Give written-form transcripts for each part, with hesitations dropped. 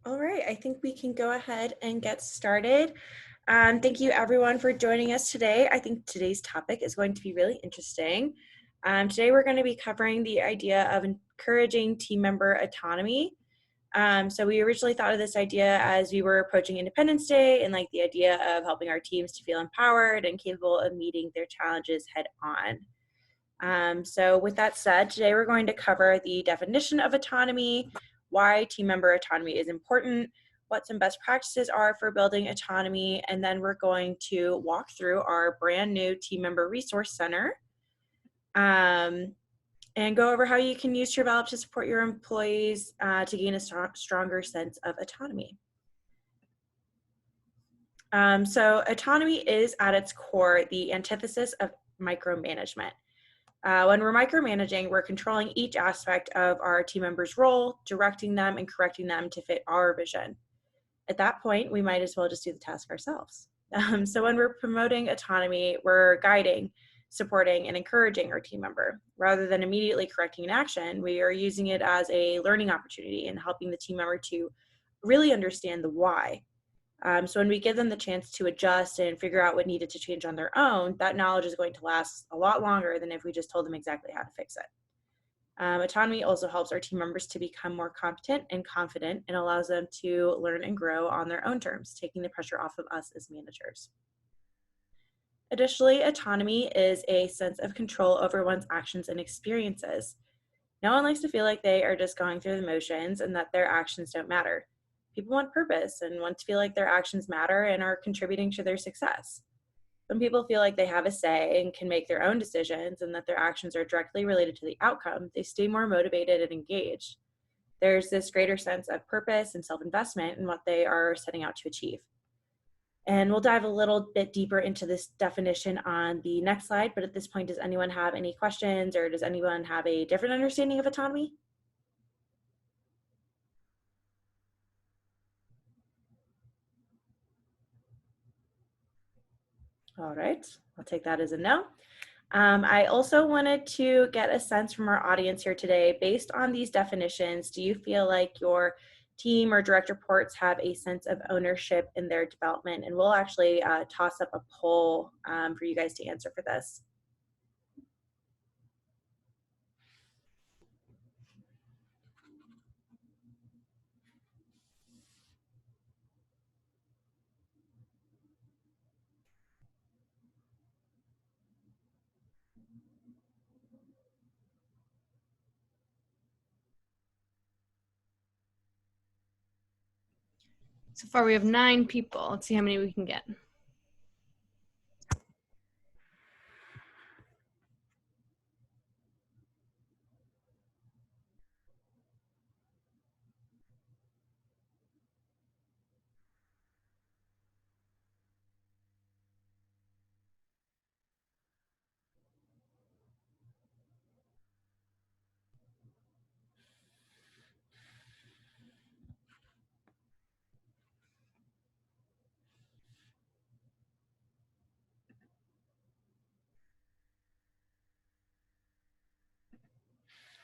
All right, I think we can go ahead and get started. Thank you everyone for joining us today. I think today's topic is going to be really interesting. Today we're going to be covering the idea of encouraging team member autonomy. So we originally thought of this idea as we were approaching Independence Day and like the idea of helping our teams to feel empowered and capable of meeting their challenges head on. So with that said, today we're going to cover the definition of autonomy, why team member autonomy is important, what some best practices are for building autonomy, and then we're going to walk through our brand new team member resource center and go over how you can use TrueValid to support your employees to gain a stronger sense of autonomy. So autonomy is at its core the antithesis of micromanagement. When we're micromanaging, we're controlling each aspect of our team member's role, directing them and correcting them to fit our vision. At that point, we might as well just do the task ourselves. So when we're promoting autonomy, we're guiding, supporting, and encouraging our team member. Rather than immediately correcting an action, we are using it as a learning opportunity and helping the team member to really understand the why. So when we give them the chance to adjust and figure out what needed to change on their own, that knowledge is going to last a lot longer than if we just told them exactly how to fix it. Autonomy also helps our team members to become more competent and confident and allows them to learn and grow on their own terms, taking the pressure off of us as managers. Additionally, autonomy is a sense of control over one's actions and experiences. No one likes to feel like they are just going through the motions and that their actions don't matter. People want purpose and want to feel like their actions matter and are contributing to their success. When people feel like they have a say and can make their own decisions and that their actions are directly related to the outcome, they stay more motivated and engaged. There's this greater sense of purpose and self-investment in what they are setting out to achieve. And we'll dive a little bit deeper into this definition on the next slide, but at this point, does anyone have any questions or does anyone have a different understanding of autonomy? All right, I'll take that as a no. I also wanted to get a sense from our audience here today, based on these definitions, do you feel like your team or direct reports have a sense of ownership in their development? And we'll actually toss up a poll for you guys to answer for this. So far, we have 9 people. Let's see how many we can get.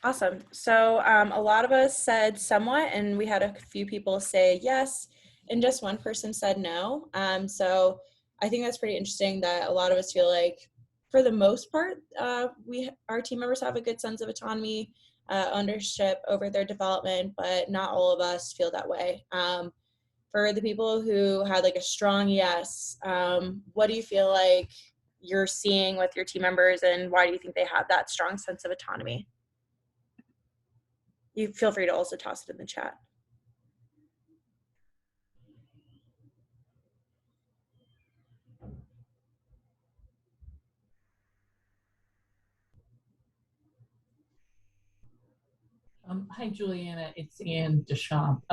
Awesome. So a lot of us said somewhat, and we had a few people say yes, and just one person said no. So I think that's pretty interesting that a lot of us feel like, for the most part, our team members have a good sense of autonomy, ownership over their development, but not all of us feel that way. For the people who had like a strong yes, what do you feel like you're seeing with your team members, and why do you think they have that strong sense of autonomy? You feel free to also toss it in the chat. Hi, Juliana. It's Anne Deschamps.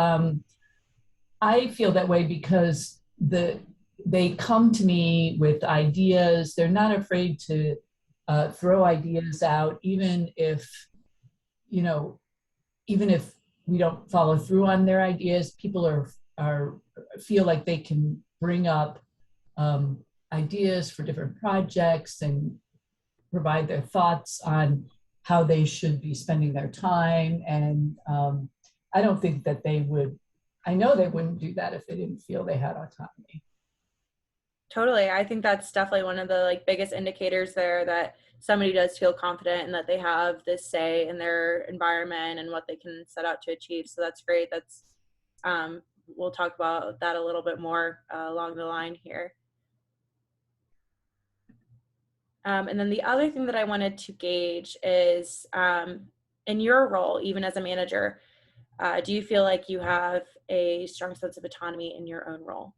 I feel that way because they come to me with ideas. They're not afraid to throw ideas out, even if even if we don't follow through on their ideas. People are feel like they can bring up ideas for different projects and provide their thoughts on how they should be spending their time. And I don't think that they would I know they wouldn't do that if they didn't feel they had autonomy. Totally. I think that's definitely one of the like biggest indicators there that somebody does feel confident and that they have this say in their environment and what they can set out to achieve. So that's great. That's we'll talk about that a little bit more along the line here. And then the other thing that I wanted to gauge is in your role, even as a manager, do you feel like you have a strong sense of autonomy in your own role?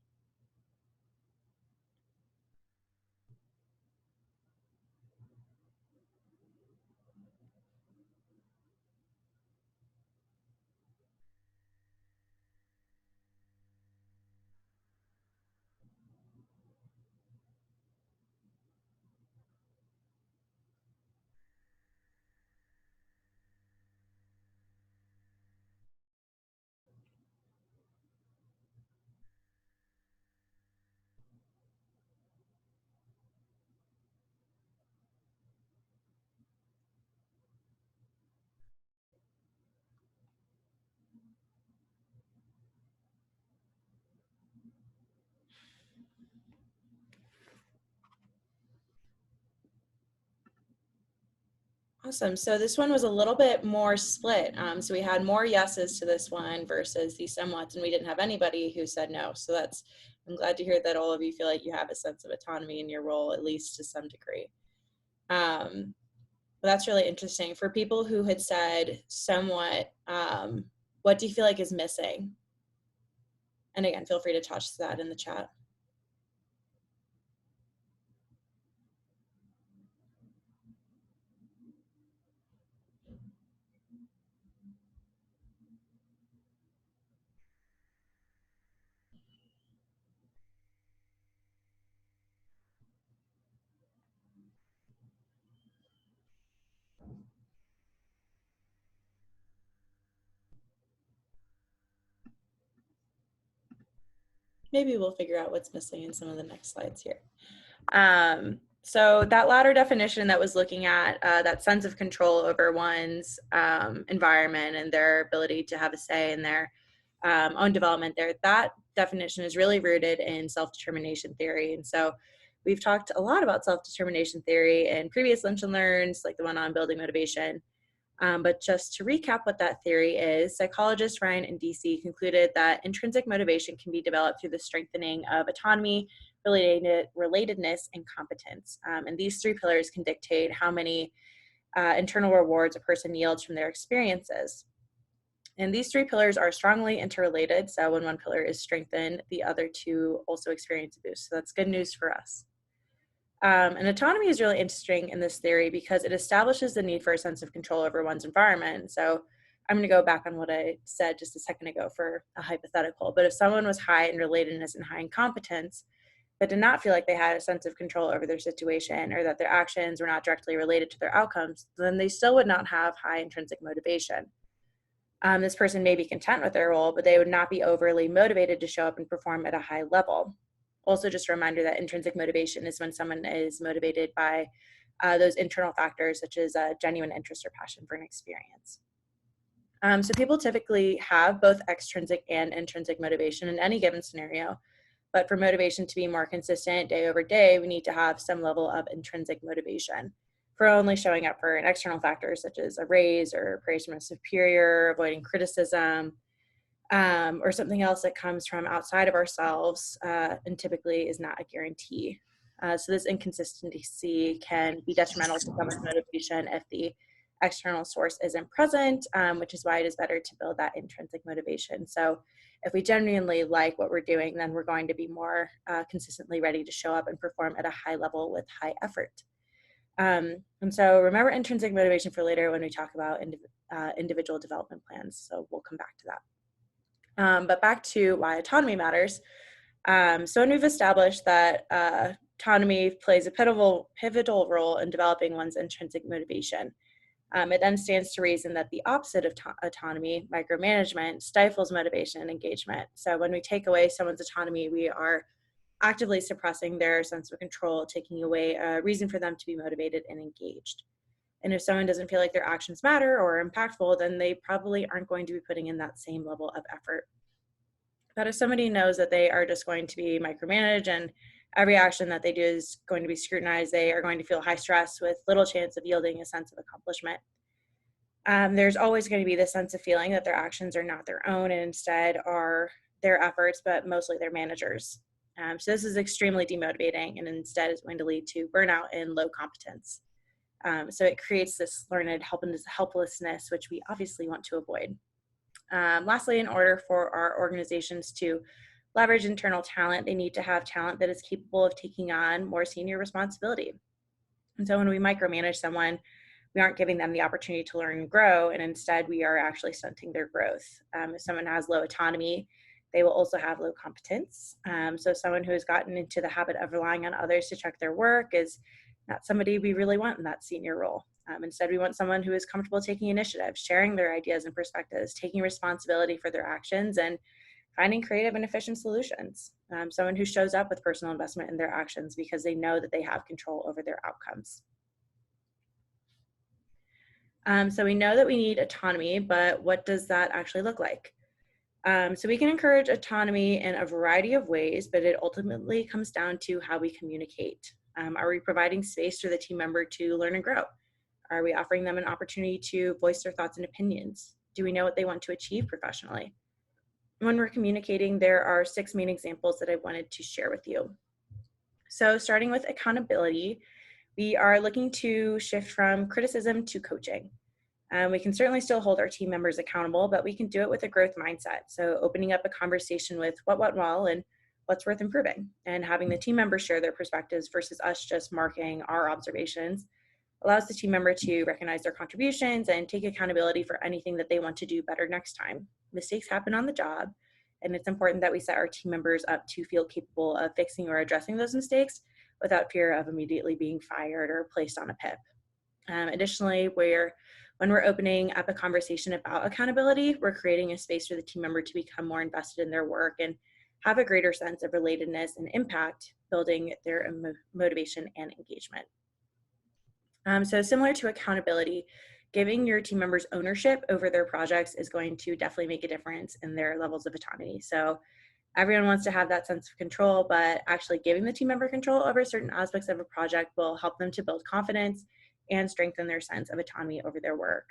Awesome. So this one was a little bit more split. So we had more yeses to this one versus the somewhats, and we didn't have anybody who said no. So I'm glad to hear that all of you feel like you have a sense of autonomy in your role, at least to some degree. But that's really interesting. For people who had said somewhat, what do you feel like is missing? And again, feel free to touch that in the chat. Maybe we'll figure out what's missing in some of the next slides here. So that latter definition that was looking at that sense of control over one's environment and their ability to have a say in their own development there, that definition is really rooted in self-determination theory. And so we've talked a lot about self-determination theory in previous Lunch and Learns, like the one on building motivation. But just to recap what that theory is, psychologist Ryan and DC concluded that intrinsic motivation can be developed through the strengthening of autonomy, relatedness, and competence. And these three pillars can dictate how many internal rewards a person yields from their experiences. And these three pillars are strongly interrelated. So when one pillar is strengthened, the other two also experience a boost. So that's good news for us. And autonomy is really interesting in this theory because it establishes the need for a sense of control over one's environment. So I'm going to go back on what I said just a second ago for a hypothetical. But if someone was high in relatedness and high in competence, but did not feel like they had a sense of control over their situation or that their actions were not directly related to their outcomes, then they still would not have high intrinsic motivation. This person may be content with their role, but they would not be overly motivated to show up and perform at a high level. Also, just a reminder that intrinsic motivation is when someone is motivated by those internal factors, such as genuine interest or passion for an experience. So people typically have both extrinsic and intrinsic motivation in any given scenario. But for motivation to be more consistent day over day, we need to have some level of intrinsic motivation. For only showing up for an external factor, such as a raise or praise from a superior, avoiding criticism, or something else that comes from outside of ourselves and typically is not a guarantee. So this inconsistency can be detrimental to someone's motivation if the external source isn't present, which is why it is better to build that intrinsic motivation. So if we genuinely like what we're doing, then we're going to be more consistently ready to show up and perform at a high level with high effort. And so remember intrinsic motivation for later when we talk about individual development plans. So we'll come back to that. But back to why autonomy matters. So when we've established that autonomy plays a pivotal role in developing one's intrinsic motivation, it then stands to reason that the opposite of autonomy, micromanagement, stifles motivation and engagement. So when we take away someone's autonomy, we are actively suppressing their sense of control, taking away a reason for them to be motivated and engaged. And if someone doesn't feel like their actions matter or are impactful, then they probably aren't going to be putting in that same level of effort. But if somebody knows that they are just going to be micromanaged and every action that they do is going to be scrutinized, they are going to feel high stress with little chance of yielding a sense of accomplishment. There's always going to be this sense of feeling that their actions are not their own and instead are their efforts, but mostly their managers. So this is extremely demotivating and instead is going to lead to burnout and low competence. So it creates this learned helplessness, which we obviously want to avoid. Lastly, in order for our organizations to leverage internal talent, they need to have talent that is capable of taking on more senior responsibility. And so when we micromanage someone, we aren't giving them the opportunity to learn and grow, and instead we are actually stunting their growth. If someone has low autonomy, they will also have low competence. So someone who has gotten into the habit of relying on others to check their work is not somebody we really want in that senior role. Instead, we want someone who is comfortable taking initiative, sharing their ideas and perspectives, taking responsibility for their actions, and finding creative and efficient solutions. Someone who shows up with personal investment in their actions because they know that they have control over their outcomes. So we know that we need autonomy, but what does that actually look like? So we can encourage autonomy in a variety of ways, but it ultimately comes down to how we communicate. Are we providing space for the team member to learn and grow? Are we offering them an opportunity to voice their thoughts and opinions? Do we know what they want to achieve professionally? When we're communicating, there are 6 main examples that I wanted to share with you. So starting with accountability, we are looking to shift from criticism to coaching. We can certainly still hold our team members accountable, but we can do it with a growth mindset. So opening up a conversation with what went well and what's worth improving, and having the team members share their perspectives versus us just marking our observations allows the team member to recognize their contributions and take accountability for anything that they want to do better next time. Mistakes happen on the job, and it's important that we set our team members up to feel capable of fixing or addressing those mistakes without fear of immediately being fired or placed on a PIP. Additionally, when we're opening up a conversation about accountability, we're creating a space for the team member to become more invested in their work and have a greater sense of relatedness and impact, building their motivation and engagement. So similar to accountability, giving your team members ownership over their projects is going to definitely make a difference in their levels of autonomy. So everyone wants to have that sense of control, but actually giving the team member control over certain aspects of a project will help them to build confidence and strengthen their sense of autonomy over their work.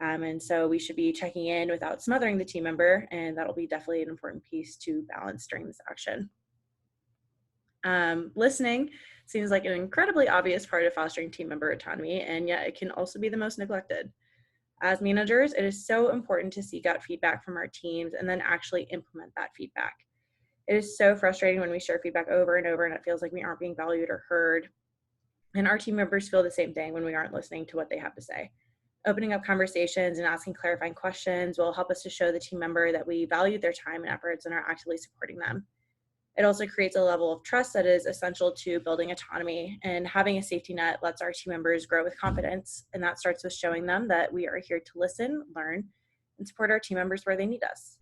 And so we should be checking in without smothering the team member, and that'll be definitely an important piece to balance during this action. Listening seems like an incredibly obvious part of fostering team member autonomy, and yet it can also be the most neglected. As managers, it is so important to seek out feedback from our teams and then actually implement that feedback. It is so frustrating when we share feedback over and over and it feels like we aren't being valued or heard. And our team members feel the same thing when we aren't listening to what they have to say. Opening up conversations and asking clarifying questions will help us to show the team member that we value their time and efforts and are actively supporting them. It also creates a level of trust that is essential to building autonomy, and having a safety net lets our team members grow with confidence. And that starts with showing them that we are here to listen, learn, and support our team members where they need us.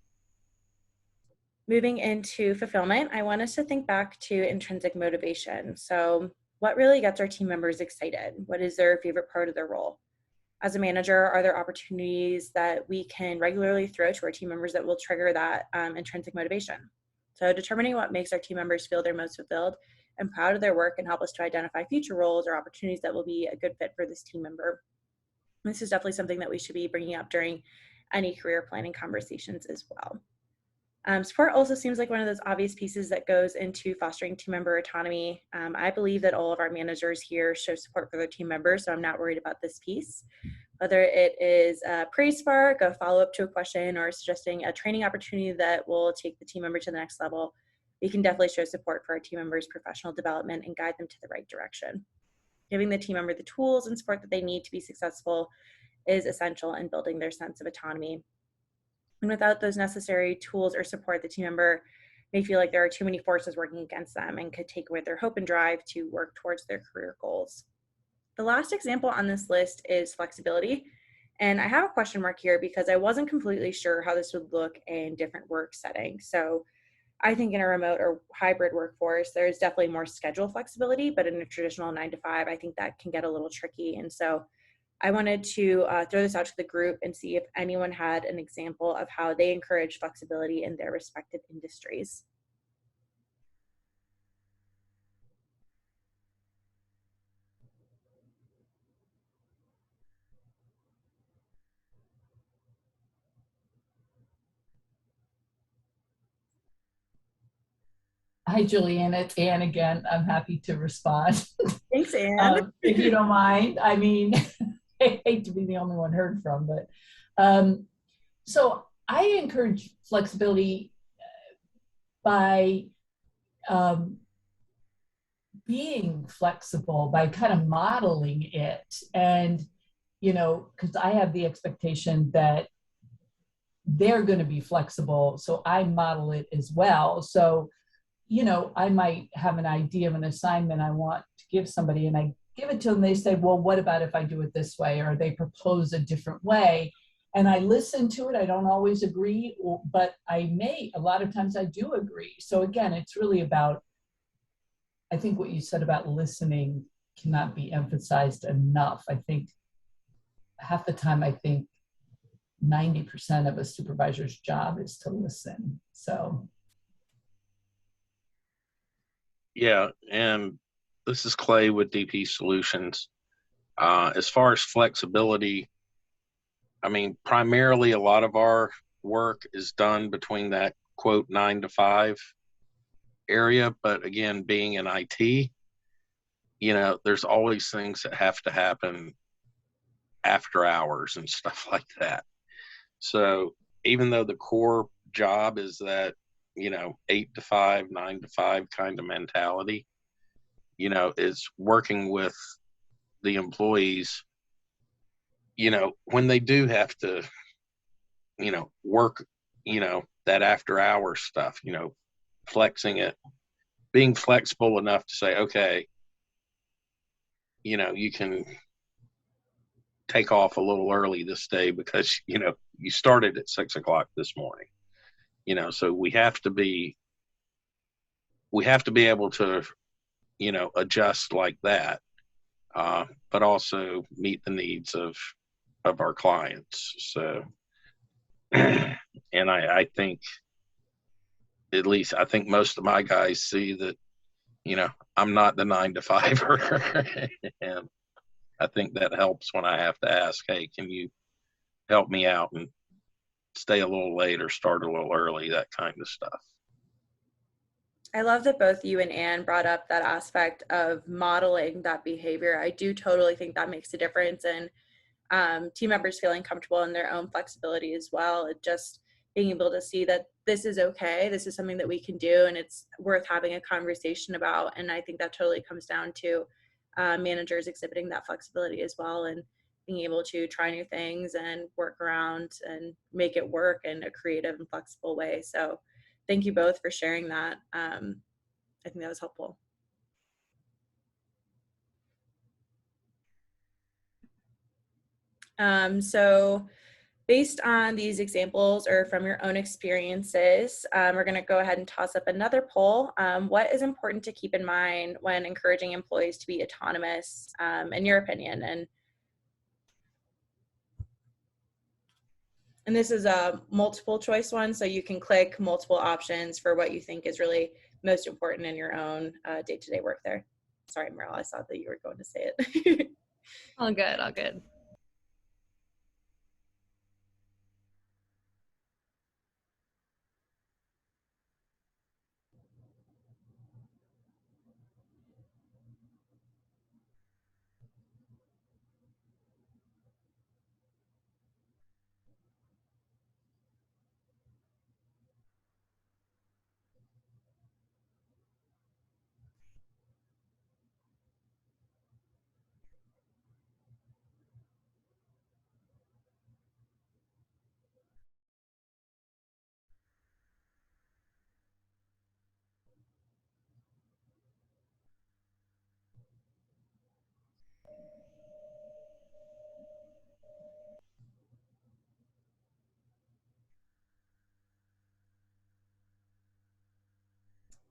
Moving into fulfillment, I want us to think back to intrinsic motivation. So what really gets our team members excited? What is their favorite part of their role? As a manager, are there opportunities that we can regularly throw to our team members that will trigger that intrinsic motivation? So determining what makes our team members feel they're most fulfilled and proud of their work can help us to identify future roles or opportunities that will be a good fit for this team member. This is definitely something that we should be bringing up during any career planning conversations as well. Support also seems like one of those obvious pieces that goes into fostering team member autonomy. I believe that all of our managers here show support for their team members, so I'm not worried about this piece. Whether it is a praise spark, a follow-up to a question, or suggesting a training opportunity that will take the team member to the next level, we can definitely show support for our team members' professional development and guide them to the right direction. Giving the team member the tools and support that they need to be successful is essential in building their sense of autonomy. And without those necessary tools or support, the team member may feel like there are too many forces working against them and could take away their hope and drive to work towards their career goals. The last example on this list is flexibility. And I have a question mark here because I wasn't completely sure how this would look in different work settings. So I think in a remote or hybrid workforce, there's definitely more schedule flexibility, but in a traditional 9 to 5, I think that can get a little tricky. And so I wanted to throw this out to the group and see if anyone had an example of how they encourage flexibility in their respective industries. Hi, Juliana. It's Anne again. I'm happy to respond. Thanks, Anne. If you don't mind. I mean, I hate to be the only one heard from, but so I encourage flexibility by um, being flexible, by kind of modeling it. And, because I have the expectation that they're going to be flexible. So I model it as well. So, I might have an idea of an assignment I want to give somebody, and I give it to them. They say, well, what about if I do it this way? Or they propose a different way. And I listen to it. I don't always agree, but a lot of times I do agree. So again, it's really about, I think what you said about listening cannot be emphasized enough. I think half the time, I think 90% of a supervisor's job is to listen. So Yeah, and this is Clay with DP Solutions. As far as flexibility, I mean, primarily a lot of our work is done between that quote 9 to 5 area. But again, being in IT, there's always things that have to happen after hours and stuff like that. So even though the core job is that, 8 to 5, 9 to 5 kind of mentality, is working with the employees, when they do have to, work, that after hours stuff, flexing it, being flexible enough to say, okay, you can take off a little early this day because, you started at 6 o'clock this morning, so we have to be able to, adjust like that, but also meet the needs of our clients. So, and I think, at least I think most of my guys see that, I'm not the 9 to 5er. And I think that helps when I have to ask, hey, can you help me out and stay a little late or start a little early, that kind of stuff. I love that both you and Anne brought up that aspect of modeling that behavior. I do totally think that makes a difference in team members feeling comfortable in their own flexibility as well. It just being able to see that this is okay, this is something that we can do, and it's worth having a conversation about. And I think that totally comes down to managers exhibiting that flexibility as well, and being able to try new things and work around and make it work in a creative and flexible way. So thank you both for sharing that. I think that was helpful. So based on these examples or from your own experiences, we're going to go ahead and toss up another poll. What is important to keep in mind when encouraging employees to be autonomous, in your opinion? And this is a multiple choice one, so you can click multiple options for what you think is really most important in your own day-to-day work there. Sorry, Meryl, I saw that you were going to say it. All good, all good.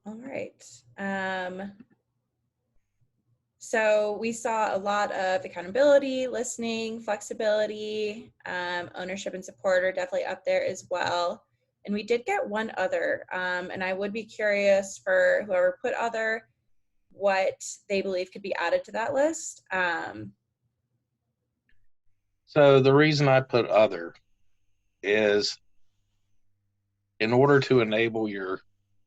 All right. So we saw a lot of accountability, listening, flexibility, ownership and support are definitely up there as well. And we did get one other, and I would be curious for whoever put other, what they believe could be added to that list. So the reason I put other is in order to enable your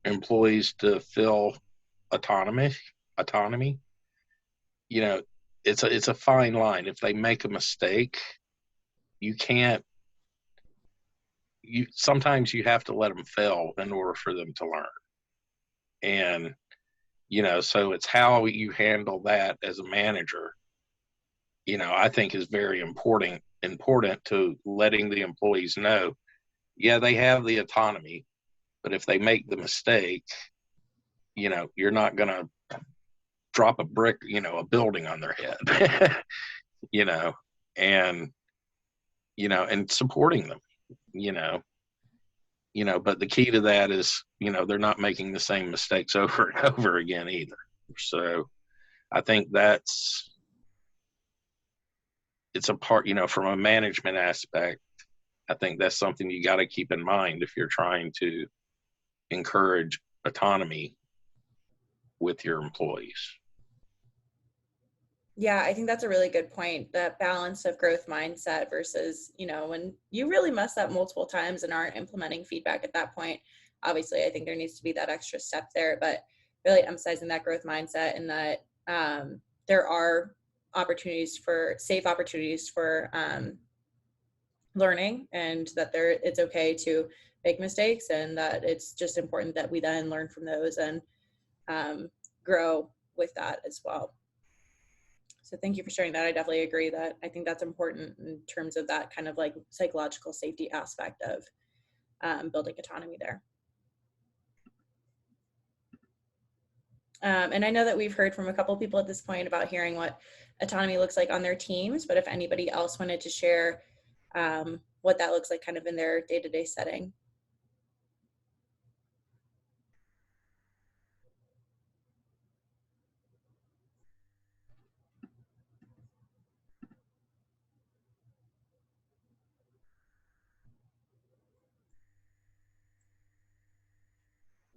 employees to feel autonomy, you know, it's a fine line. If they make a mistake, you can't sometimes you have to let them fail in order for them to learn. And so it's how you handle that as a manager, I think is very important to letting the employees know, yeah, they have the autonomy, but if they make the mistake, you're not going to drop a brick, a building on their head, you know, and, and supporting them, you know, but the key to that is, they're not making the same mistakes over and over again either. So I think it's a part, from a management aspect, I think that's something you got to keep in mind if you're trying to encourage autonomy with your employees. Yeah, I think that's a really good point. That balance of growth mindset versus, when you really mess up multiple times and aren't implementing feedback at that point, obviously I think there needs to be that extra step there, but really emphasizing that growth mindset and that there are safe opportunities for learning, and that it's okay to make mistakes, and that it's just important that we then learn from those and grow with that as well. So thank you for sharing that. I definitely agree that I think that's important in terms of that kind of like psychological safety aspect of building autonomy there. And I know that we've heard from a couple of people at this point about hearing what autonomy looks like on their teams, but if anybody else wanted to share what that looks like kind of in their day-to-day setting.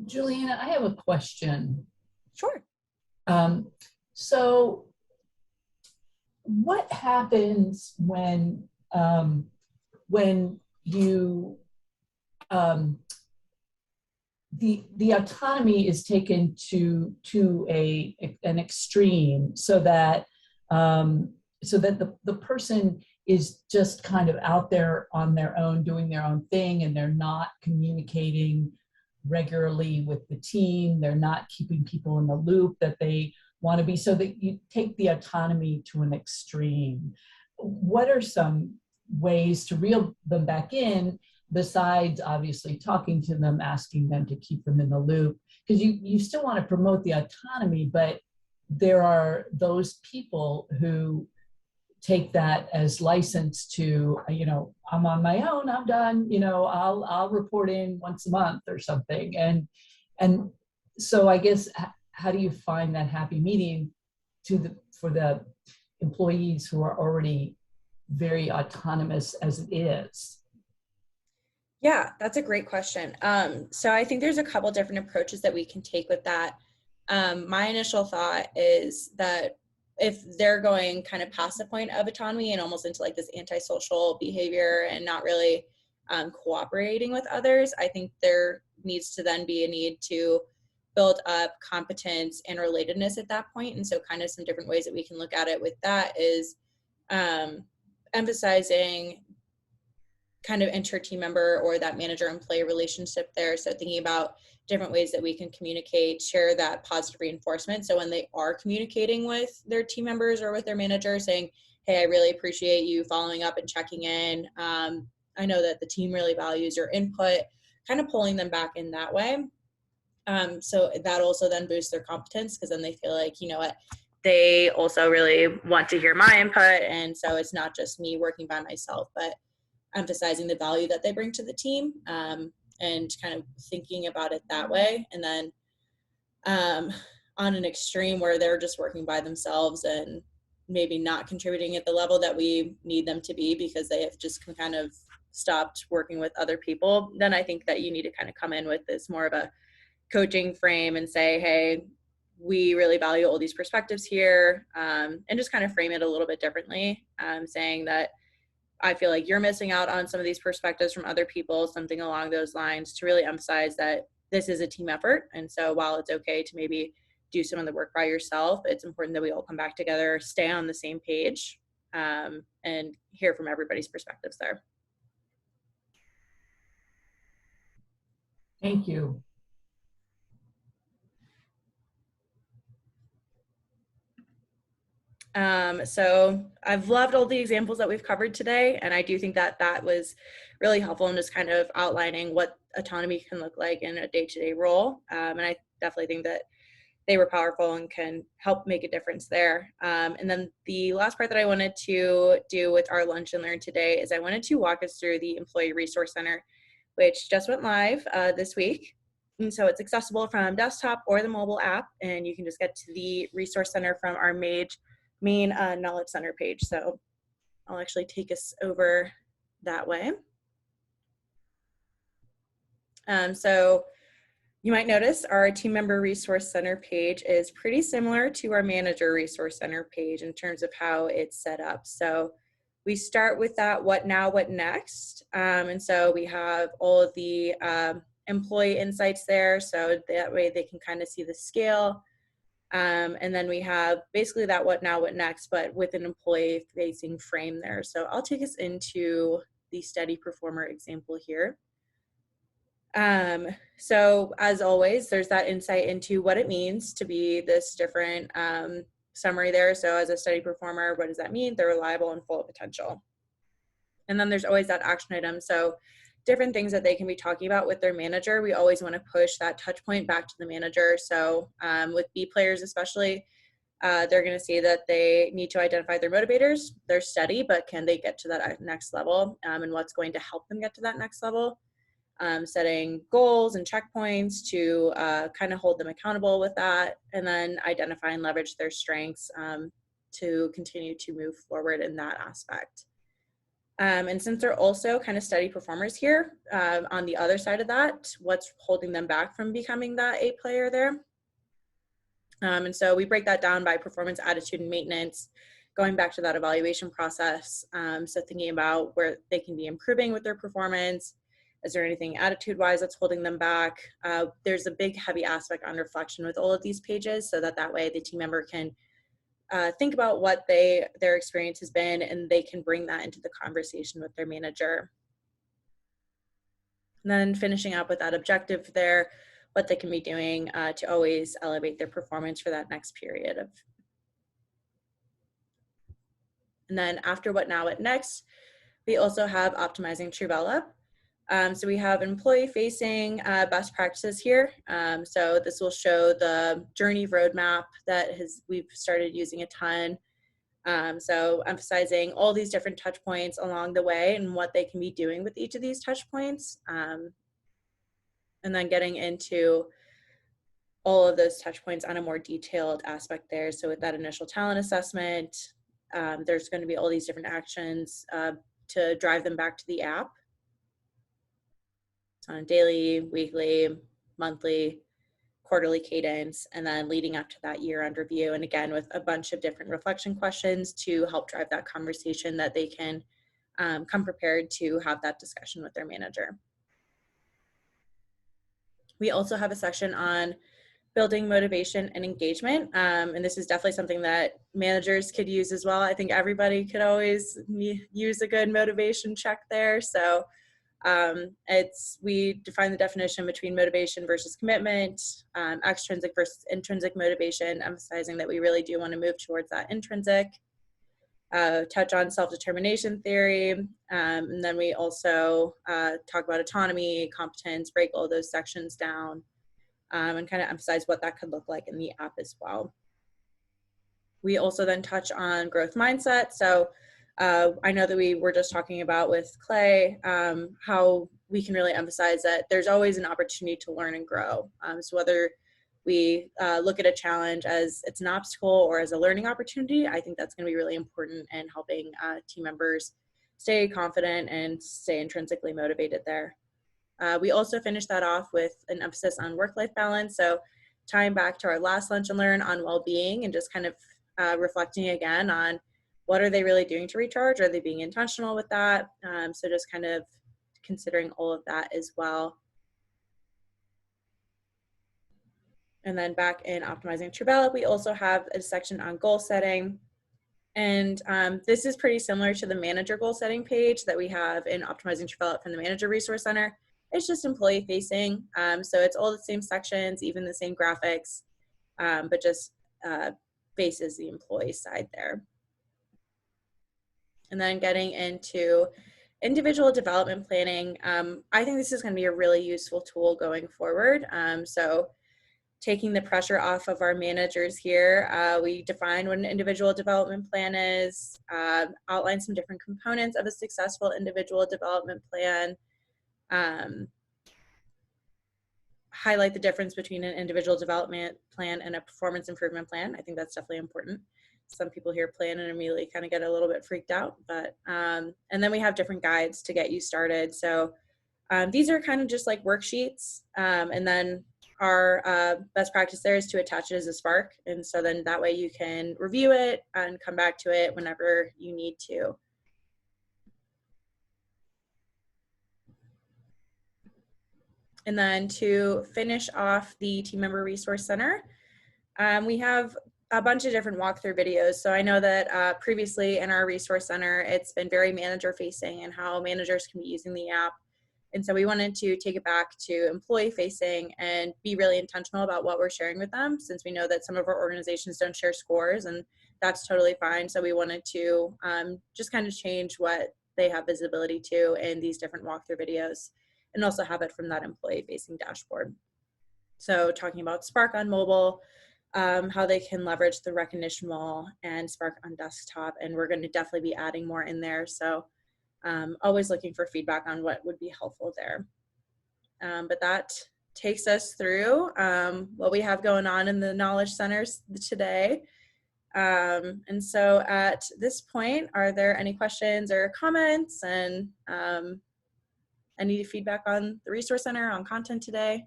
Juliana, I have a question. Sure. So what happens when you the autonomy is taken to an extreme, so that the person is just kind of out there on their own doing their own thing, and they're not communicating regularly with the team, they're not keeping people in the loop that they want to be, so that you take the autonomy to an extreme. What are some ways to reel them back in, besides obviously talking to them, asking them to keep them in the loop? Because you still want to promote the autonomy, but there are those people who take that as license to, I'm on my own, I'm done, I'll report in once a month or something. And so I guess, how do you find that happy medium for the employees who are already very autonomous as it is? Yeah, that's a great question. So I think there's a couple different approaches that we can take with that. My initial thought is that if they're going kind of past the point of autonomy and almost into like this antisocial behavior and not really cooperating with others, I think there needs to then be a need to build up competence and relatedness at that point. And so kind of some different ways that we can look at it with that is emphasizing kind of inter-team member or that manager-employee relationship there. So thinking about different ways that we can communicate, share that positive reinforcement. So when they are communicating with their team members or with their manager, saying, hey, I really appreciate you following up and checking in. I know that the team really values your input, kind of pulling them back in that way. So that also then boosts their competence, because then they feel like, you know what, they also really want to hear my input. And so it's not just me working by myself, but emphasizing the value that they bring to the team, and kind of thinking about it that way. And then on an extreme where they're just working by themselves and maybe not contributing at the level that we need them to be because they have just kind of stopped working with other people, then I think that you need to kind of come in with this more of a coaching frame and say, hey, we really value all these perspectives here, and just kind of frame it a little bit differently, saying that I feel like you're missing out on some of these perspectives from other people, something along those lines, to really emphasize that this is a team effort. And so while it's okay to maybe do some of the work by yourself, it's important that we all come back together, stay on the same page, and hear from everybody's perspectives there. Thank you. So I've loved all the examples that we've covered today, and I do think that that was really helpful in just kind of outlining what autonomy can look like in a day-to-day role. And I definitely think that they were powerful and can help make a difference there. And then the last part that I wanted to do with our lunch and learn today is I wanted to walk us through the Employee Resource Center, which just went live this week. And so it's accessible from desktop or the mobile app, and you can just get to the Resource Center from our main Knowledge Center page. So I'll actually take us over that way. So you might notice our Team Member Resource Center page is pretty similar to our Manager Resource Center page in terms of how it's set up. So we start with that what now, what next. And so we have all of the employee insights there. So that way they can kind of see the scale. And then we have basically that what now, what next, but with an employee facing frame there. So I'll take us into the steady performer example here. So as always, there's that insight into what it means to be this different summary there. So as a steady performer, what does that mean? They're reliable and full of potential. And then there's always that action item. So different things that they can be talking about with their manager. We always want to push that touch point back to the manager. So with B players especially, they're going to see that they need to identify their motivators. They're steady, but can they get to that next level, and what's going to help them get to that next level? Setting goals and checkpoints to kind of hold them accountable with that, and then identify and leverage their strengths to continue to move forward in that aspect. And since they're also kind of steady performers here, on the other side of that, what's holding them back from becoming that A player there? And so we break that down by performance, attitude, and maintenance, going back to that evaluation process. So thinking about where they can be improving with their performance. Is there anything attitude-wise that's holding them back? There's a big, heavy aspect on reflection with all of these pages, so that way the team member can think about what their experience has been, and they can bring that into the conversation with their manager. And then finishing up with that objective there, what they can be doing to always elevate their performance for that next period of. And then after what now, what next, we also have optimizing Truvella. So we have employee-facing best practices here. So this will show the journey roadmap that we've started using a ton. So emphasizing all these different touch points along the way and what they can be doing with each of these touch points. And then getting into all of those touch points on a more detailed aspect there. So with that initial talent assessment, there's going to be all these different actions to drive them back to the app. On a daily, weekly, monthly, quarterly cadence, and then leading up to that year-end review. And again, with a bunch of different reflection questions to help drive that conversation that they can come prepared to have that discussion with their manager. We also have a section on building motivation and engagement. And this is definitely something that managers could use as well. I think everybody could always use a good motivation check there. So we define the definition between motivation versus commitment, extrinsic versus intrinsic motivation, emphasizing that we really do want to move towards that intrinsic, touch on self-determination theory, and then we also talk about autonomy, competence, break all those sections down, and kind of emphasize what that could look like in the app as well. We also then touch on growth mindset. So I know that we were just talking about with Clay how we can really emphasize that there's always an opportunity to learn and grow. So whether we look at a challenge as it's an obstacle or as a learning opportunity, I think that's going to be really important in helping team members stay confident and stay intrinsically motivated there. We also finished that off with an emphasis on work-life balance. So tying back to our last lunch and learn on well-being and just kind of reflecting again on what are they really doing to recharge? Are they being intentional with that? So just kind of considering all of that as well. And then back in Optimizing True, we also have a section on goal setting. And this is pretty similar to the manager goal setting page that we have in Optimizing True from the Manager Resource Center. It's just employee facing. So it's all the same sections, even the same graphics, but just faces the employee side there. And then getting into individual development planning. I think this is going to be a really useful tool going forward. So taking the pressure off of our managers here, we define what an individual development plan is, outline some different components of a successful individual development plan, highlight the difference between an individual development plan and a performance improvement plan. I think that's definitely important. Some people hear plan and immediately kind of get a little bit freaked out, but and then we have different guides to get you started. So these are kind of just like worksheets, and then our best practice there is to attach it as a Spark, and so then that way you can review it and come back to it whenever you need to. And then to finish off the Team Member Resource Center, we have a bunch of different walkthrough videos. So I know that previously in our Resource Center, it's been very manager facing and how managers can be using the app. And so we wanted to take it back to employee facing and be really intentional about what we're sharing with them, since we know that some of our organizations don't share scores, and that's totally fine. So we wanted to just kind of change what they have visibility to in these different walkthrough videos, and also have it from that employee facing dashboard. So talking about Spark on mobile, how they can leverage the recognition wall and Spark on desktop, and we're going to definitely be adding more in there. So always looking for feedback on what would be helpful there. But that takes us through what we have going on in the knowledge centers today. And so at this point, are there any questions or comments, and any feedback on the Resource Center, on content today?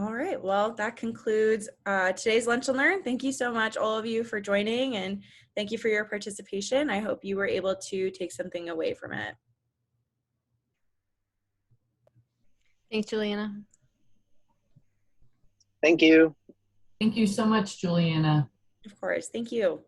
All right, well, that concludes today's Lunch and Learn. Thank you so much, all of you, for joining, and thank you for your participation. I hope you were able to take something away from it. Thanks, Juliana. Thank you. Thank you so much, Juliana. Of course, thank you.